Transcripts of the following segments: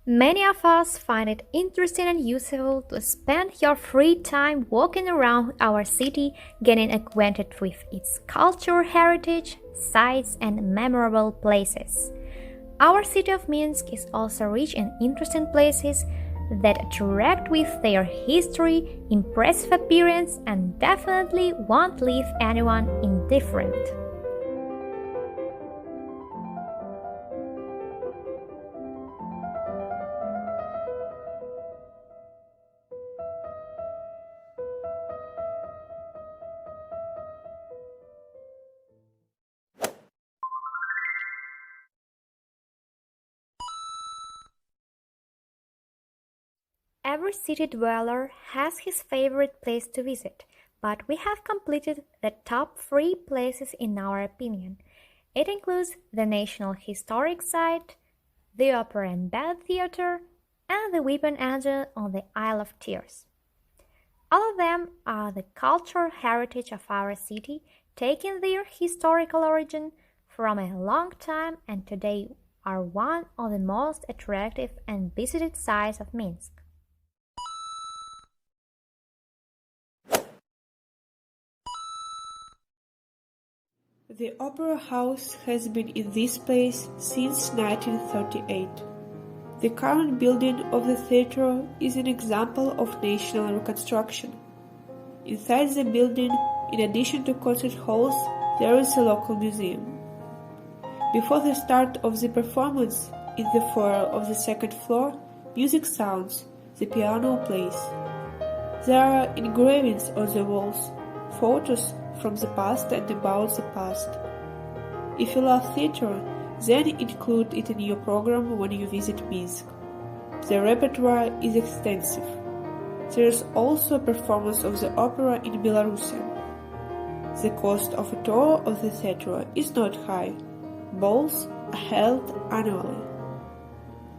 Many of us find it interesting and useful to spend your free time walking around our city, getting acquainted with its culture, heritage, sites, and memorable places. Our city of Minsk is also rich in interesting places that attract with their history, impressive appearance, and definitely won't leave anyone indifferent. Every city dweller has his favorite place to visit, but we have completed the top 3 places in our opinion. It includes the National Historic Site, the Opera and Ballet Theatre, and the Weeping Angel on the Isle of Tears. All of them are the cultural heritage of our city, taking their historical origin from a long time and today are one of the most attractive and visited sites of Minsk. The Opera House has been in this place since 1938. The current building of the theatre is an example of national reconstruction. Inside the building, in addition to concert halls, there is a local museum. Before the start of the performance, in the foyer of the second floor, music sounds, the piano plays. There are engravings on the walls, photos from the past and about the past. If you love theatre, then include it in your program when you visit Minsk. The repertoire is extensive. There is also a performance of the opera in Belarusian. The cost of a tour of the theatre is not high. Balls are held annually.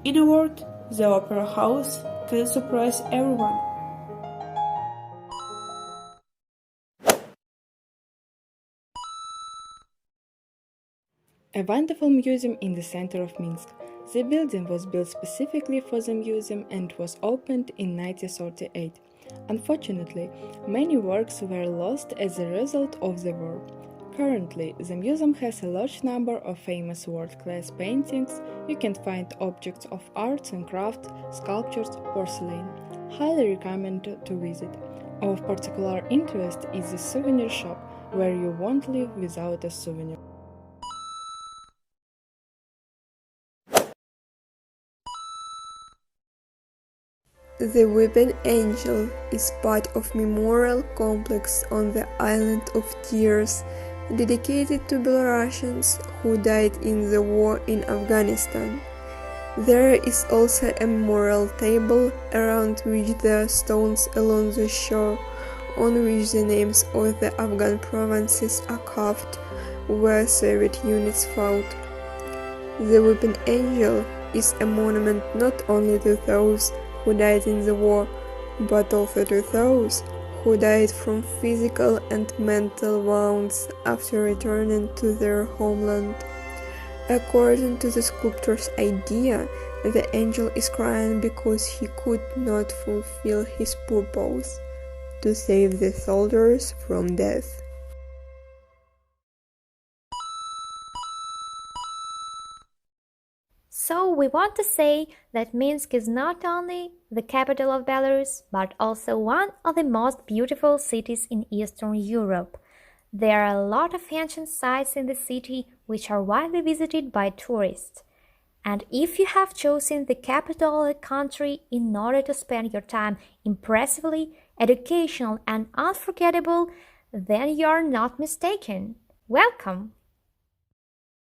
In a word, the Opera House can surprise everyone. A wonderful museum in the center of Minsk. The building was built specifically for the museum and was opened in 1938. Unfortunately, many works were lost as a result of the war. Currently, the museum has a large number of famous world-class paintings. You can find objects of arts and crafts, sculptures, porcelain. Highly recommended to visit. Of particular interest is the souvenir shop, where you won't live without a souvenir. The Weeping Angel is part of memorial complex on the Island of Tears, dedicated to Belarusians who died in the war in Afghanistan. There is also a memorial table around which there are stones along the shore, on which the names of the Afghan provinces are carved, where Soviet units fought. The Weeping Angel is a monument not only to those who died in the war, but also to those who died from physical and mental wounds after returning to their homeland. According to the sculptor's idea, the angel is crying because he could not fulfill his purpose to save the soldiers from death. So we want to say that Minsk is not only the capital of Belarus, but also one of the most beautiful cities in Eastern Europe. There are a lot of ancient sites in the city which are widely visited by tourists. And if you have chosen the capital of the country in order to spend your time impressively, educational and unforgettable, then you are not mistaken. Welcome!